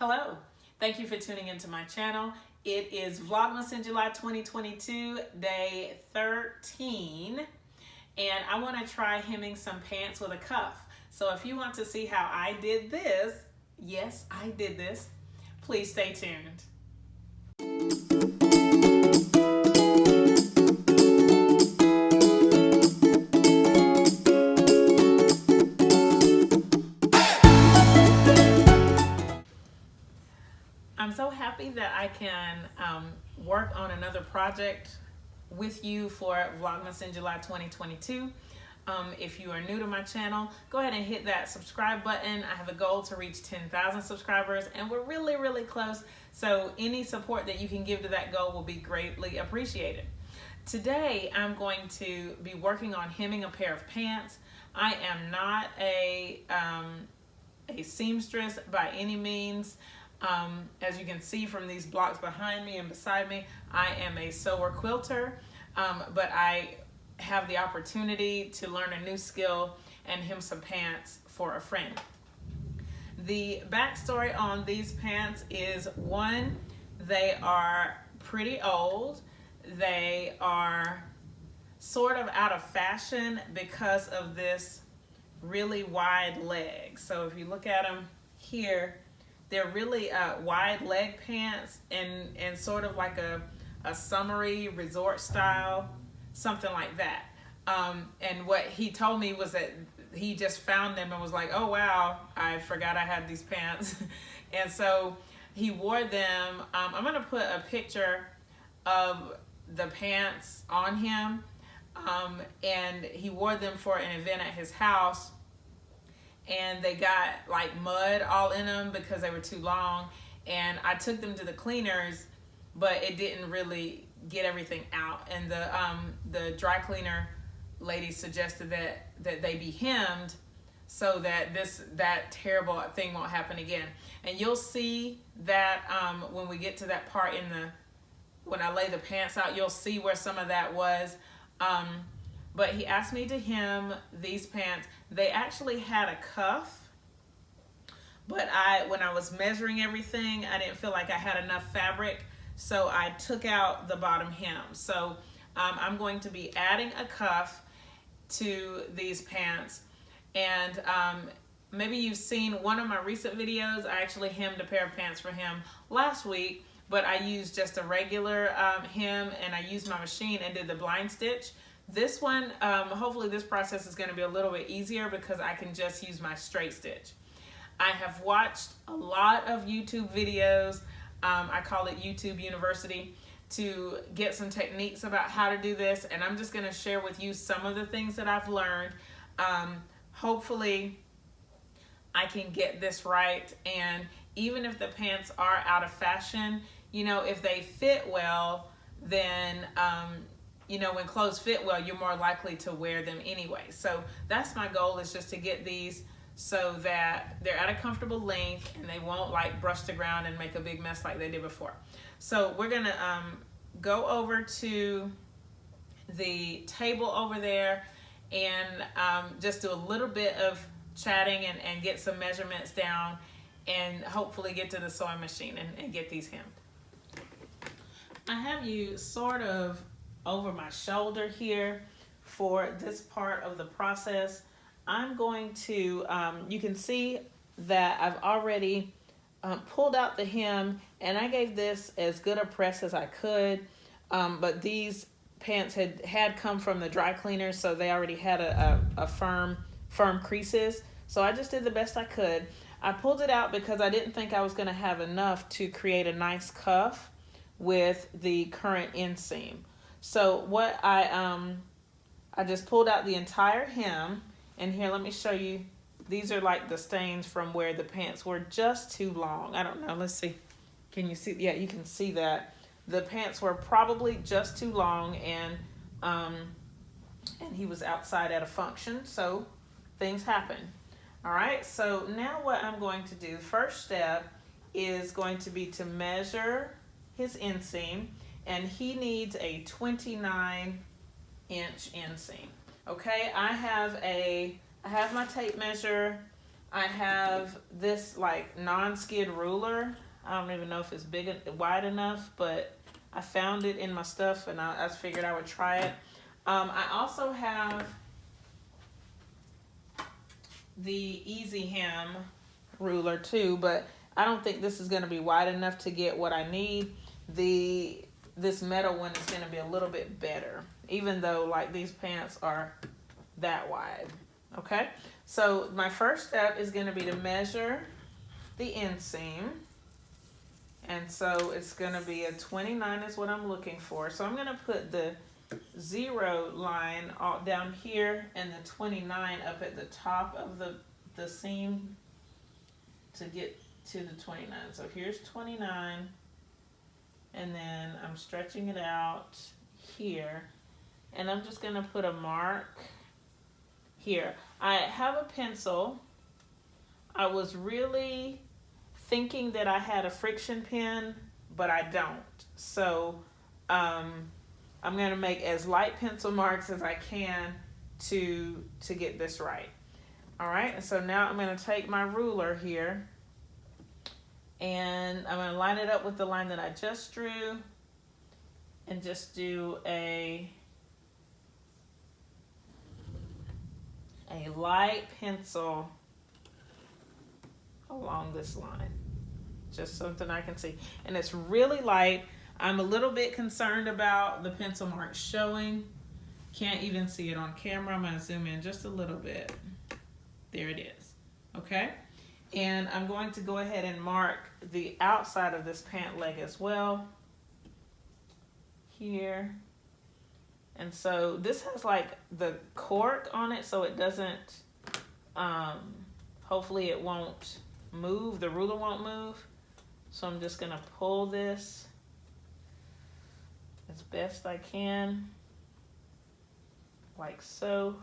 Hello, thank you for tuning into my channel. It is Vlogmas in July 2022, day 13, and I want to try hemming some pants with a cuff. So if you want to see how I did this, yes, I did this, please stay tuned. I'm so happy that I can work on another project with you for Vlogmas in July 2022. If you are new to my channel, go ahead and hit that subscribe button. I have a goal to reach 10,000 subscribers and we're really close. So any support that you can give to that goal will be greatly appreciated. Today, I'm going to be working on hemming a pair of pants. I am not a seamstress by any means. As you can see from these blocks behind me and beside me, I am a sewer quilter, but I have the opportunity to learn a new skill and hem some pants for a friend. The backstory on these pants is, one, they are pretty old. They are sort of out of fashion because of this really wide leg. So if you look at them here, they're really wide leg pants and sort of like a summery resort style, something like that. And what he told me was that he just found them and was like, oh wow, I forgot I had these pants. And so he wore them. I'm gonna put a picture of the pants on him. And he wore them for an event at his house. And they got like mud all in them because they were too long. And I took them to the cleaners, but it didn't really get everything out. And the dry cleaner lady suggested that they be hemmed so that that terrible thing won't happen again. And you'll see that when we get to that part when I lay the pants out, you'll see where some of that was. But he asked me to hem these pants. They actually had a cuff, but when I was measuring everything, I didn't feel like I had enough fabric, so I took out the bottom hem. So I'm going to be adding a cuff to these pants. And maybe you've seen one of my recent videos. I actually hemmed a pair of pants for him last week, but I used just a regular hem, and I used my machine and did the blind stitch. This one, hopefully this process is going to be a little bit easier because I can just use my straight stitch. I have watched a lot of YouTube videos. I call it YouTube University, to get some techniques about how to do this. And I'm just going to share with you some of the things that I've learned. Hopefully I can get this right. And even if the pants are out of fashion, you know, if they fit well, then you know, when clothes fit well, you're more likely to wear them anyway. So that's my goal, is just to get these so that they're at a comfortable length and they won't like brush the ground and make a big mess like they did before. So we're gonna go over to the table over there and just do a little bit of chatting and get some measurements down and hopefully get to the sewing machine and get these hemmed. I have you sort of over my shoulder here for this part of the process. I'm going to, you can see that I've already pulled out the hem, and I gave this as good a press as I could, but these pants had come from the dry cleaner, so they already had a firm creases. So I just did the best I could. I pulled it out because I didn't think I was gonna have enough to create a nice cuff with the current inseam. So what I just pulled out the entire hem, and here, let me show you. These are like the stains from where the pants were just too long. I don't know, let's see. Can you see? Yeah, you can see that. The pants were probably just too long, and he was outside at a function, so things happen. All right, so now what I'm going to do, first step is going to be to measure his inseam. And he needs a 29-inch inseam. Okay, I have my tape measure. I have this like non-skid ruler. I don't even know if it's wide enough, but I found it in my stuff and I figured I would try it. I also have the Easy Hem ruler too, but I don't think this is going to be wide enough to get what I need. This metal one is going to be a little bit better, even though like these pants are that wide. Okay, so my first step is going to be to measure the inseam, and so it's going to be a 29 is what I'm looking for. So I'm going to put the 0 line all down here and the 29 up at the top of the seam to get to the 29. So here's 29, and then I'm stretching it out here, and I'm just going to put a mark here. I have a pencil. I was really thinking that I had a friction pen, but I don't. So I'm going to make as light pencil marks as I can to get this right. All right, and so now I'm going to take my ruler here, and I'm going to line it up with the line that I just drew, and just do a light pencil along this line. Just something I can see. And it's really light. I'm a little bit concerned about the pencil mark showing. Can't even see it on camera. I'm going to zoom in just a little bit. There it is. Okay? And I'm going to go ahead and mark the outside of this pant leg as well. Here. And so this has like the cork on it, so it doesn't, hopefully it won't move. The ruler won't move. So I'm just going to pull this as best I can, like so.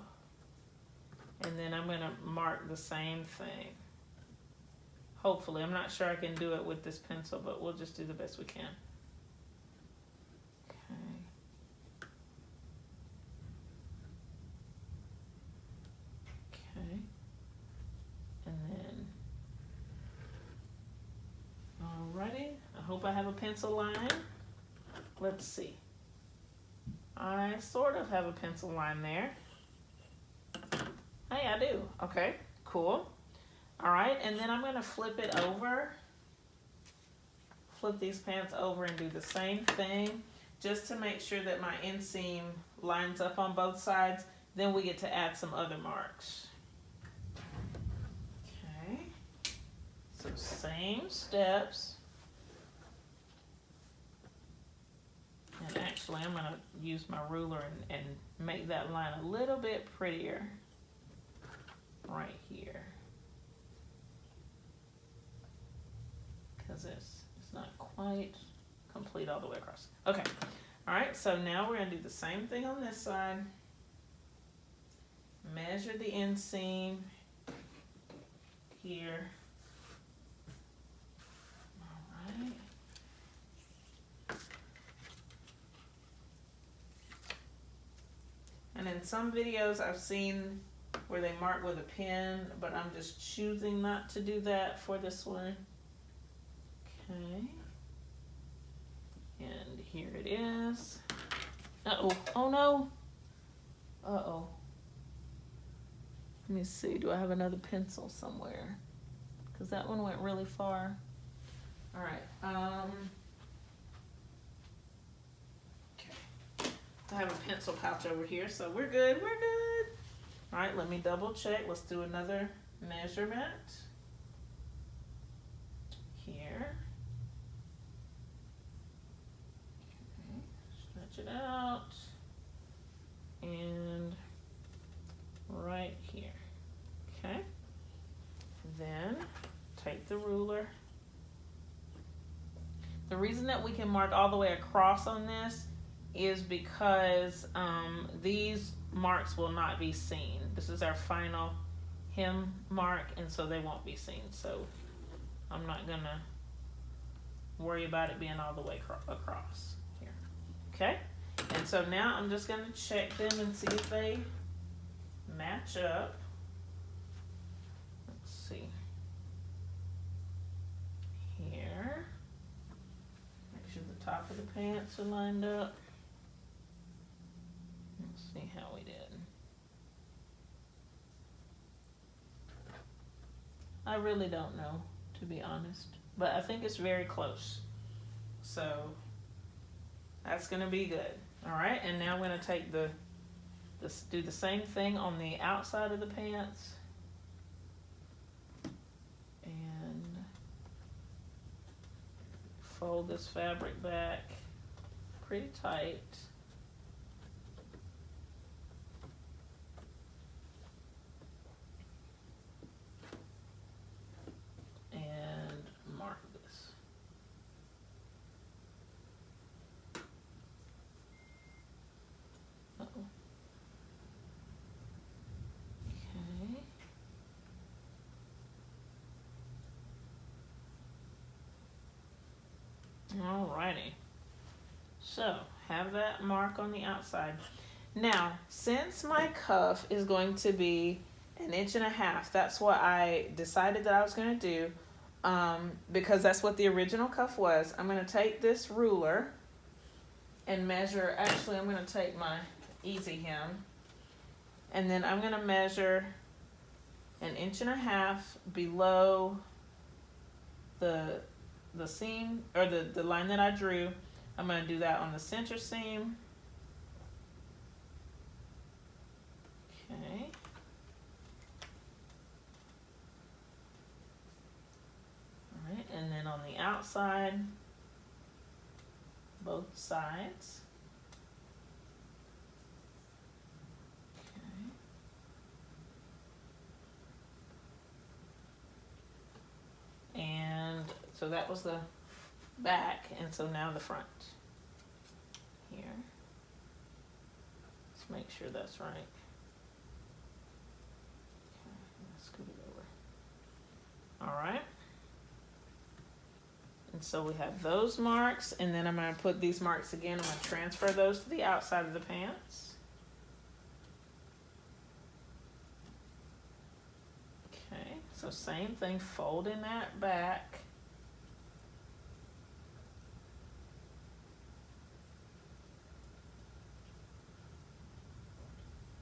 And then I'm going to mark the same thing. Hopefully. I'm not sure I can do it with this pencil, but we'll just do the best we can. Okay. And then, alrighty. I hope I have a pencil line. Let's see. I sort of have a pencil line there. Hey, I do. Okay, cool. All right, and then I'm going to flip it over. Flip these pants over and do the same thing, just to make sure that my inseam lines up on both sides. Then we get to add some other marks. Okay, so same steps. And actually, I'm going to use my ruler and make that line a little bit prettier right here. Because it's not quite complete all the way across. Okay. All right, so now we're going to do the same thing on this side. Measure the inseam here. All right. And in some videos I've seen where they mark with a pen, but I'm just choosing not to do that for this one. Okay. And here it is. Uh-oh. Oh, no. Uh-oh. Let me see. Do I have another pencil somewhere? Because that one went really far. All right. I have a pencil pouch over here, so we're good, we're good. All right, let me double check. Let's do another measurement. Here. Okay, stretch it out. And right here, okay? Then take the ruler. The reason that we can mark all the way across on this is because these marks will not be seen. This is our final hem mark, and so they won't be seen. So I'm not gonna worry about it being all the way across here. Okay, and so now I'm just gonna check them and see if they match up. Let's see. here. Make sure the top of the pants are lined up. Let's see how we did. I really don't know, to be honest, but I think it's very close. So that's gonna be good. All right, and now I'm gonna take do the same thing on the outside of the pants. And fold this fabric back pretty tight. And mark this. Uh-oh. Okay. Alrighty. So, have that mark on the outside. Now, since my cuff is going to be 1.5 inches, that's what I decided that I was going to do, because that's what the original cuff was. I'm going to take this ruler and measure. Actually, I'm going to take my easy hem, and then I'm going to measure 1.5 inches below the seam, or the line that I drew. I'm going to do that on the center seam. Okay. All right, and then on the outside, both sides. Okay. And so that was the back, and so now the front. Here. Let's make sure that's right. Okay, scoot it over. All right. And so we have those marks, and then I'm going to put these marks again. I'm going to transfer those to the outside of the pants. Okay, so same thing, folding that back.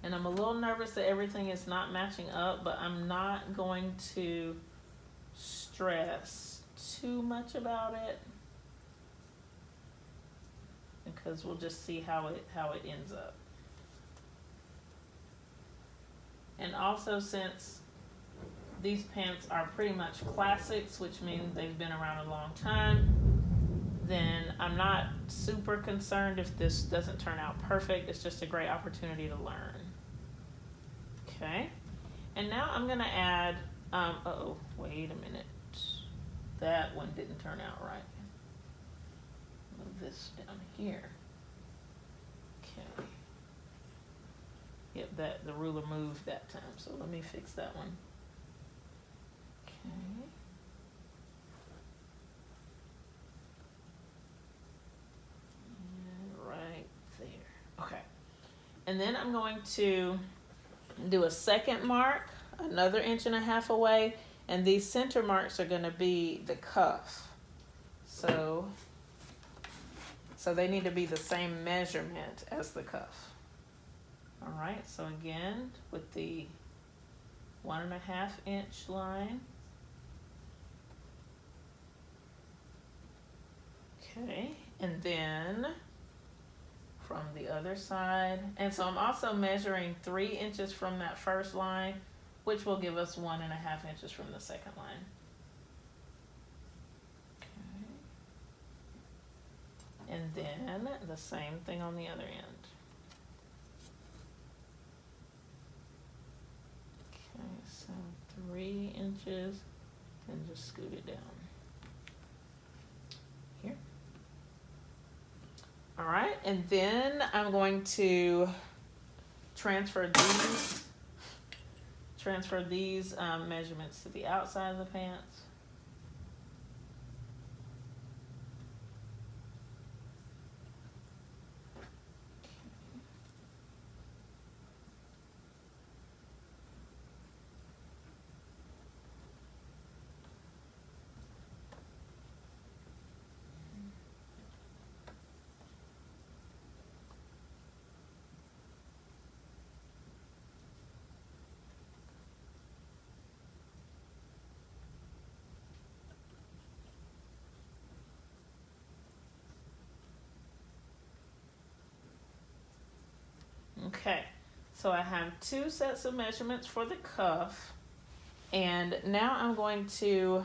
And I'm a little nervous that everything is not matching up, but I'm not going to stress too much about it, because we'll just see how it ends up. And also, since these pants are pretty much classics, which means they've been around a long time, then I'm not super concerned if this doesn't turn out perfect. It's just a great opportunity to learn. Okay, and now I'm gonna add, uh-oh, wait a minute. That one didn't turn out right. Move this down here. Okay. Yep, the ruler moved that time, so let me fix that one. Okay. And right there. Okay. And then I'm going to do a second mark, another 1.5 inches away, and these center marks are going to be the cuff. So they need to be the same measurement as the cuff. All right, so again, with the 1.5 inch line. Okay, and then from the other side. And so I'm also measuring 3 inches from that first line, which will give us 1.5 inches from the second line. Okay. And then the same thing on the other end. Okay, so 3 inches, and just scoot it down. Here. All right, and then I'm going to transfer these measurements to the outside of the pants. Okay, so I have 2 sets of measurements for the cuff, and now I'm going to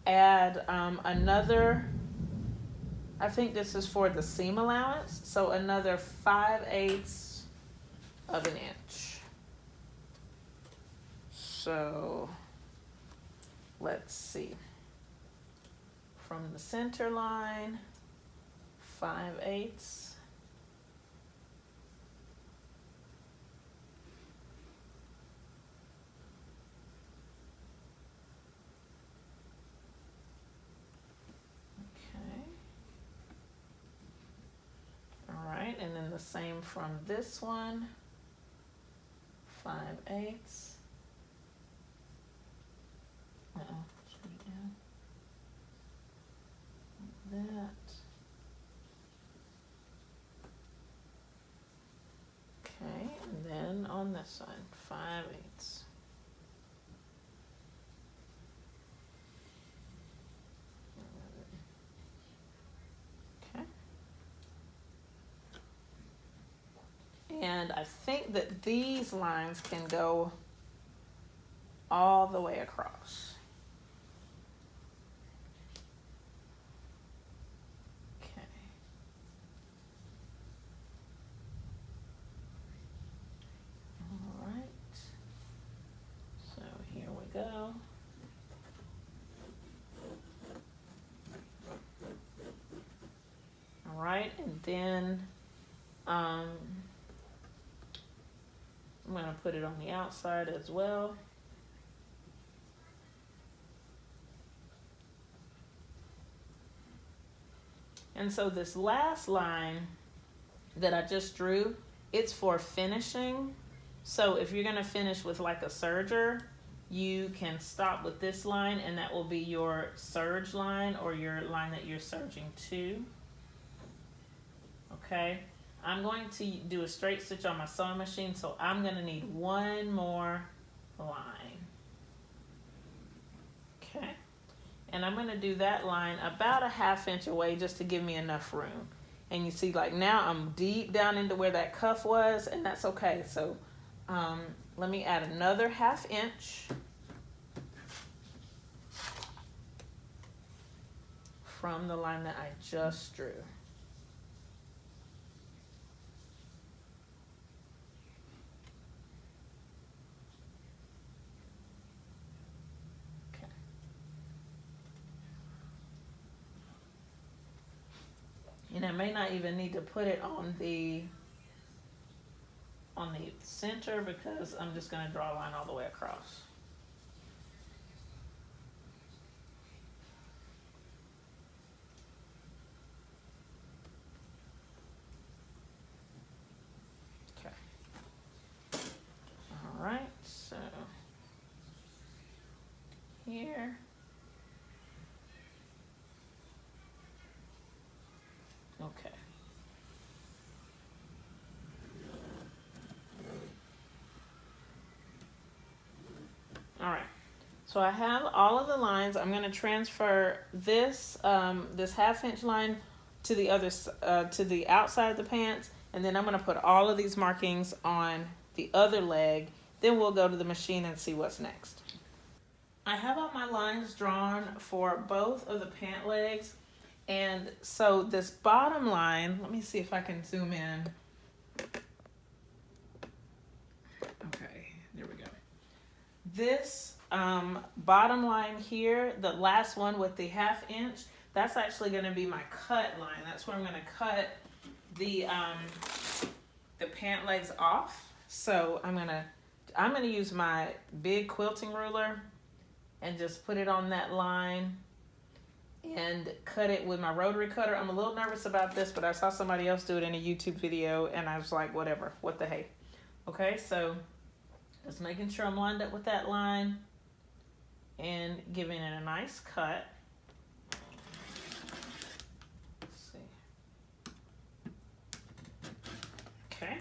add another, I think this is for the seam allowance, so another 5/8 of an inch. So let's see, from the center line, 5/8. And then the same from this one, 5/8. Straight down. Like that. Okay, and then on this side, 5/8. And I think that these lines can go all the way across. Okay. All right. So here we go. All right, and then I'm going to put it on the outside as well. And so this last line that I just drew, it's for finishing. So if you're going to finish with like a serger, you can stop with this line, and that will be your serge line, or your line that you're serging to. Okay. I'm going to do a straight stitch on my sewing machine, so I'm going to need one more line. Okay. And I'm going to do that line about a 1/2 inch away just to give me enough room. And you see, like, now I'm deep down into where that cuff was, and that's okay. So let me add another 1/2 inch from the line that I just drew. And I may not even need to put it on the center, because I'm just going to draw a line all the way across. Okay. All right, so here. Okay. All right. So I have all of the lines. I'm going to transfer this this 1/2 inch line to the other to the outside of the pants, and then I'm going to put all of these markings on the other leg. Then we'll go to the machine and see what's next. I have all my lines drawn for both of the pant legs. And so this bottom line, let me see if I can zoom in. Okay, there we go. This bottom line here, the last one with the 1/2 inch, that's actually going to be my cut line. That's where I'm going to cut the pant legs off. So I'm gonna use my big quilting ruler and just put it on that line and cut it with my rotary cutter. I'm a little nervous about this, but I saw somebody else do it in a YouTube video, and I was like, whatever, what the hey. Okay, so just making sure I'm lined up with that line and giving it a nice cut. Let's see. Okay,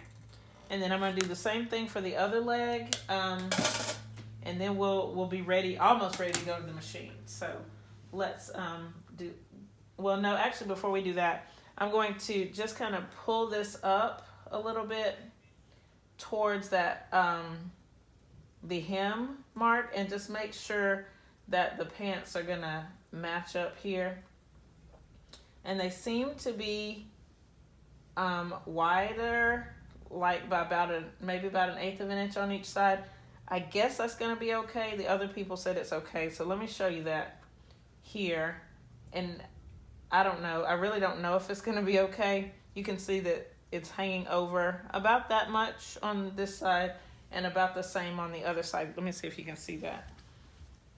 and then I'm going to do the same thing for the other leg, and then we'll be ready, almost ready to go to the machine. So let's before we do that, I'm going to just kind of pull this up a little bit towards that the hem mark, and just make sure that the pants are gonna match up here. And they seem to be wider, like by maybe about 1/8 of an inch on each side. I guess that's gonna be okay. The other people said it's okay, so let me show you that here. And I don't know, I really don't know if it's gonna be okay. You can see that it's hanging over about that much on this side and about the same on the other side. Let me see if you can see that.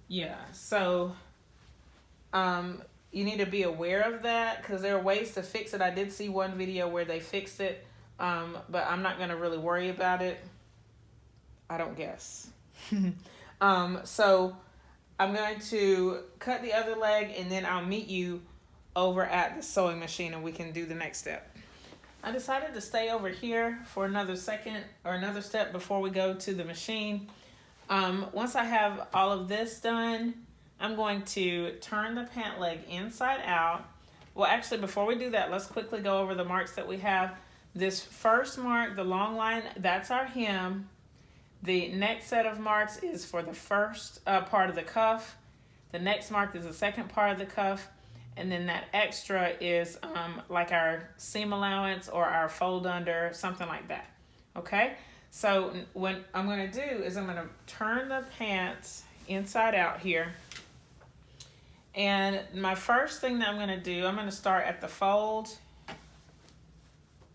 Yeah, so you need to be aware of that, because there are ways to fix it. I did see one video where they fixed it, but I'm not going to really worry about it, I don't guess. So I'm going to cut the other leg, and then I'll meet you over at the sewing machine and we can do the next step. I decided to stay over here for another second or another step before we go to the machine. Once I have all of this done, I'm going to turn the pant leg inside out. Well, actually, before we do that, let's quickly go over the marks that we have. This first mark, the long line, that's our hem. The next set of marks is for the first part of the cuff. The next mark is the second part of the cuff. And then that extra is like our seam allowance or our fold under, something like that. Okay? So what I'm going to do is I'm going to turn the pants inside out here. And my first thing that I'm going to do, I'm going to start at the fold.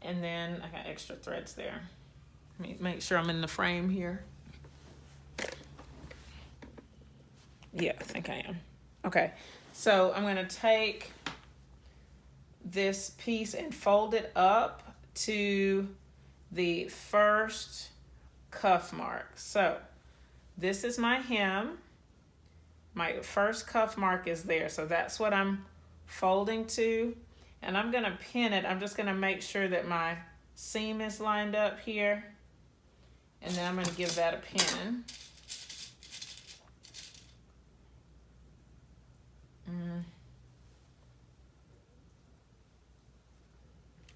And then I got extra threads there. Let me make sure I'm in the frame here. Yeah, I think I am. Okay, so I'm going to take this piece and fold it up to the first cuff mark. So this is my hem. My first cuff mark is there, so that's what I'm folding to. And I'm going to pin it. I'm just going to make sure that my seam is lined up here. And then I'm going to give that a pin.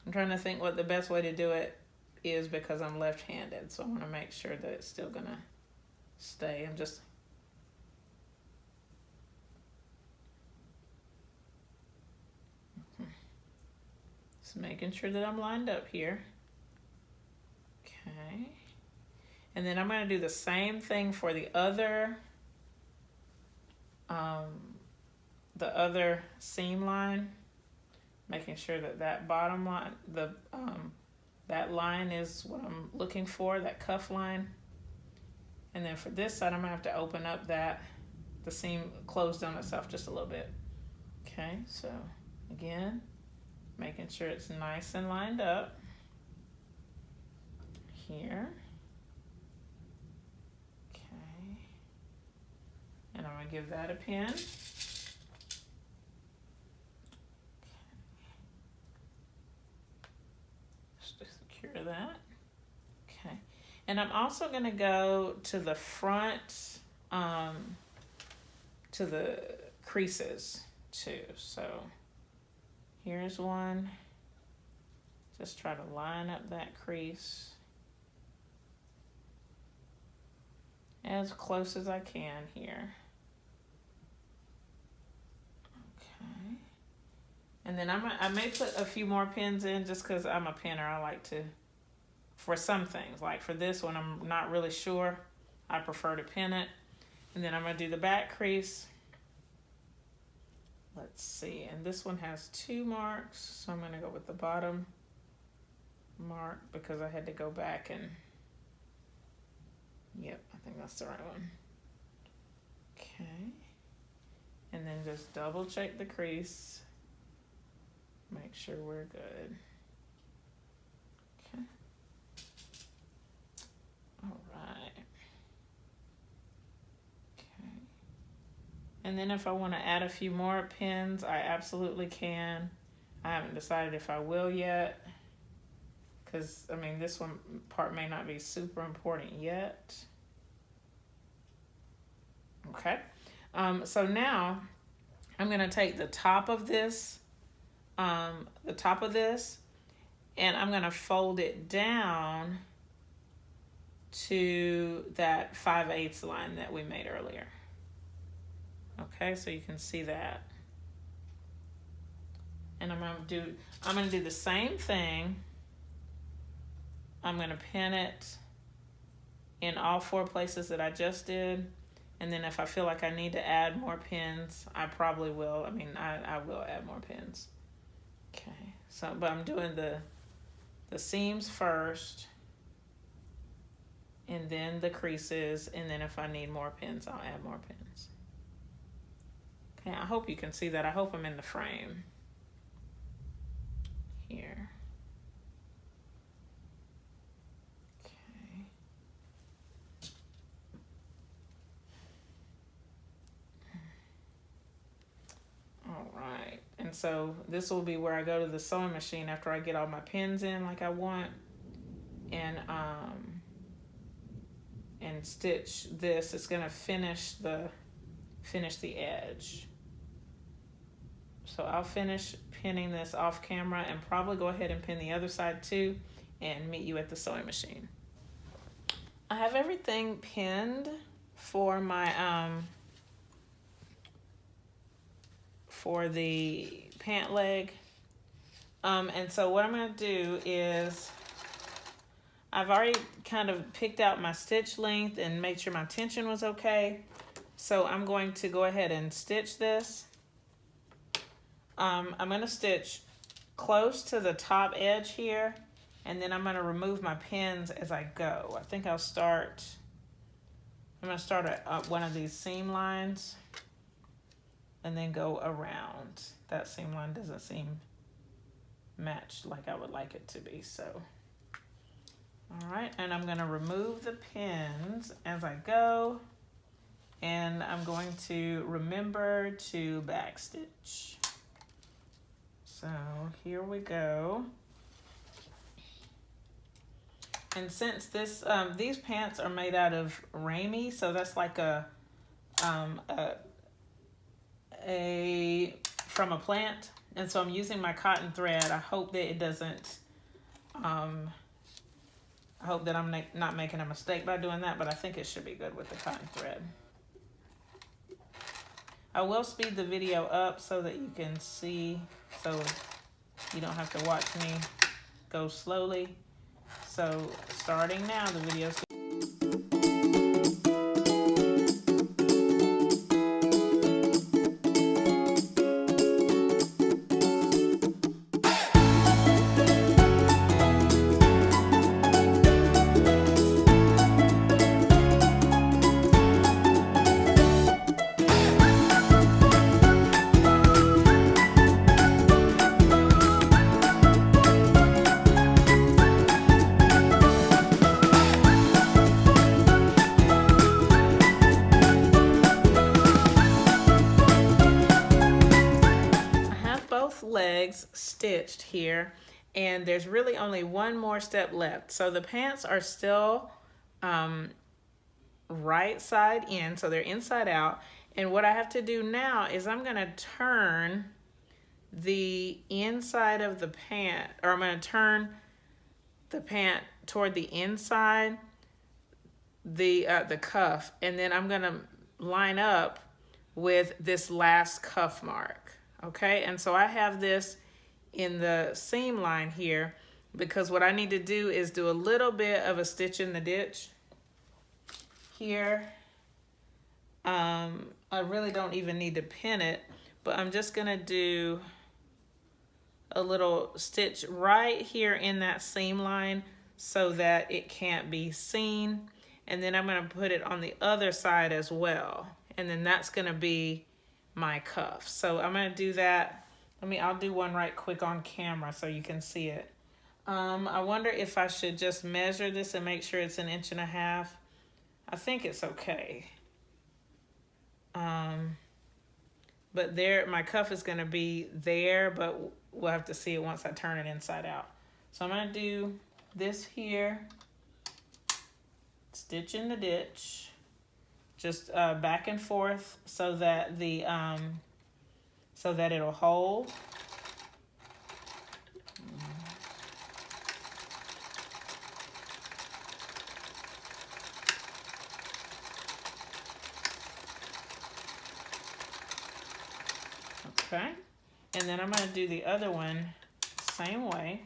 I'm trying to think what the best way to do it is, because I'm left-handed, so I want to make sure that it's still going to stay. I'm just making sure that I'm lined up here. Okay. And then I'm going to do the same thing for the other seam line, making sure that that bottom line, that line is what I'm looking for, that cuff line. And then for this side, I'm going to have to open up the seam closed on itself just a little bit. Okay, so again, making sure it's nice and lined up here. Okay. And I'm going to give that a pin. Okay. Just to secure that. Okay. And I'm also going to go to the front, to the creases too. So here's one. Just try to line up that crease as close as I can here. Okay. And then I may put a few more pins in just because I'm a pinner. I like to, for some things, like for this one, I'm not really sure. I prefer to pin it. And then I'm going to do the back crease. Let's see, and this one has 2 marks, so I'm going to go with the bottom mark because I had to go back and, yep, I think that's the right one. Okay, and then just double check the crease, make sure we're good. Okay, all right. And then if I want to add a few more pins, I absolutely can. I haven't decided if I will yet, because, I mean, this one part may not be super important yet. Okay. So now I'm going to take the top of this, and and I'm going to fold it down to that 5/8 line that we made earlier. Okay, so you can see that. And I'm going to do the same thing. I'm going to pin it in all 4 places that I just did. And then if I feel like I need to add more pins, I probably will. I mean, I will add more pins. Okay, so, but I'm doing the seams first, and then the creases, and then if I need more pins, I'll add more pins. Okay, I hope you can see that. I hope I'm in the frame here. Okay. All right, and so this will be where I go to the sewing machine after I get all my pins in like I want, and stitch this. It's gonna finish the edge. So I'll finish pinning this off camera and probably go ahead and pin the other side too, and meet you at the sewing machine. I have everything pinned for my for the pant leg, and so what I'm going to do is I've already kind of picked out my stitch length and made sure my tension was okay. So I'm going to go ahead and stitch this. I'm going to stitch close to the top edge here, and then I'm going to remove my pins as I go. I think I'm going to start at one of these seam lines and then go around. That seam line doesn't seem matched like I would like it to be, so. All right, and I'm going to remove the pins as I go, and I'm going to remember to backstitch. So here we go. And since this these pants are made out of Ramie, so that's like from a plant, and so I'm using my cotton thread. I hope that it doesn't I hope that I'm not making a mistake by doing that, but I think it should be good with the cotton thread. I will speed the video up so that you can see, so you don't have to watch me go slowly. So starting now, the video's legs stitched here, and there's really only one more step left. So the pants are still right side in, so they're inside out, and what I have to do now is I'm going to turn the inside of the pant, or I'm going to turn the pant toward the inside, the cuff, and then I'm going to line up with this last cuff mark. Okay, and so I have this in the seam line here because what I need to do is do a little bit of a stitch in the ditch here. I really don't even need to pin it, but I'm just gonna do a little stitch right here in that seam line so that it can't be seen. And then I'm gonna put it on the other side as well. And then that's gonna be my cuff. So I'm going to do that. I'll do one right quick on camera so you can see it. I wonder if I should just measure this and make sure it's 1.5 inches. I think it's okay. But there, my cuff is going to be there, but we'll have to see it once I turn it inside out. So I'm going to do this here, stitch in the ditch, just back and forth so that the so that it'll hold. Okay, and then I'm going to do the other one same way.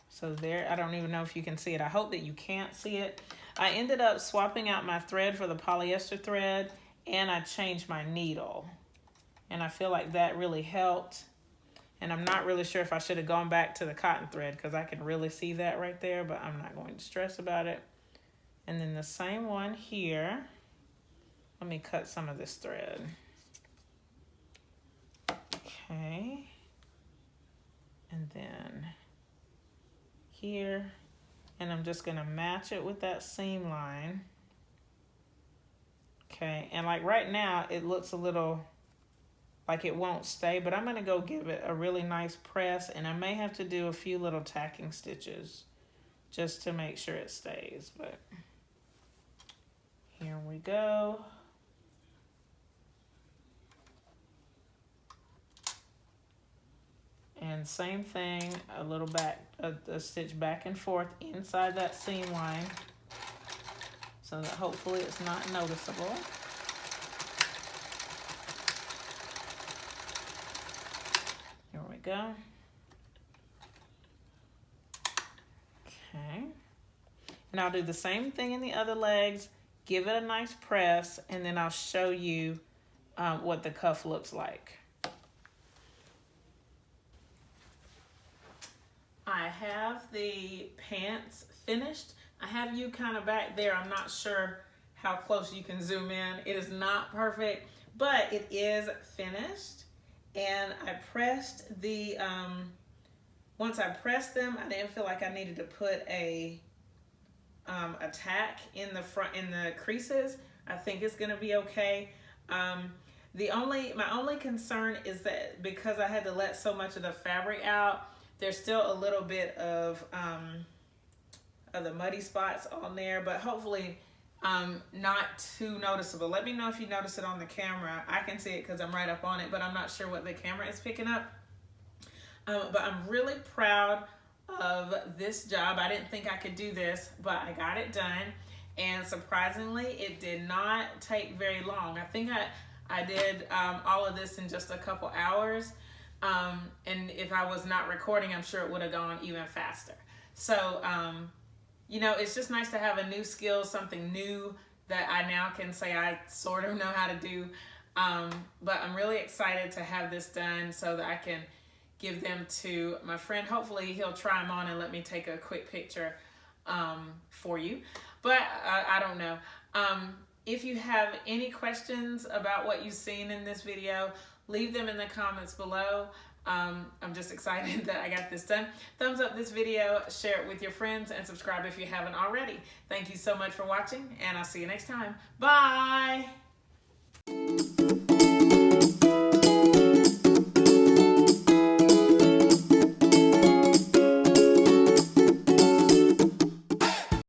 So there, I don't even know if you can see it. I hope that you can't see it. I ended up swapping out my thread for the polyester thread, and I changed my needle. And I feel like that really helped. And I'm not really sure if I should have gone back to the cotton thread, because I can really see that right there, but I'm not going to stress about it. And then the same one here. Let me cut some of this thread. Okay. And then here, and I'm just gonna match it with that seam line. Okay, and like right now it looks a little like it won't stay, but I'm gonna go give it a really nice press, and I may have to do a few little tacking stitches just to make sure it stays. But here we go. And same thing, a little back, a stitch back and forth inside that seam line, so that hopefully it's not noticeable. Here we go. Okay. And I'll do the same thing in the other legs, give it a nice press, and then I'll show you what the cuff looks like. I have the pants finished. I have you kind of back there. I'm not sure how close you can zoom in. It is not perfect, but it is finished. And I pressed the, once I pressed them, I didn't feel like I needed to put a tack in the front, in the creases. I think it's gonna be okay. My only concern is that because I had to let so much of the fabric out, there's still a little bit of the muddy spots on there, but hopefully not too noticeable. Let me know if you notice it on the camera. I can see it because I'm right up on it, but I'm not sure what the camera is picking up. But I'm really proud of this job. I didn't think I could do this, but I got it done. And surprisingly, it did not take very long. I think I did all of this in just a couple hours. And if I was not recording, I'm sure it would have gone even faster. So, you know, it's just nice to have a new skill, something new that I now can say I sort of know how to do. But I'm really excited to have this done so that I can give them to my friend. Hopefully he'll try them on and let me take a quick picture for you. But I don't know. If you have any questions about what you've seen in this video, leave them in the comments below. I'm just excited that I got this done. Thumbs up this video, share it with your friends, and subscribe if you haven't already. Thank you so much for watching, and I'll see you next time. Bye!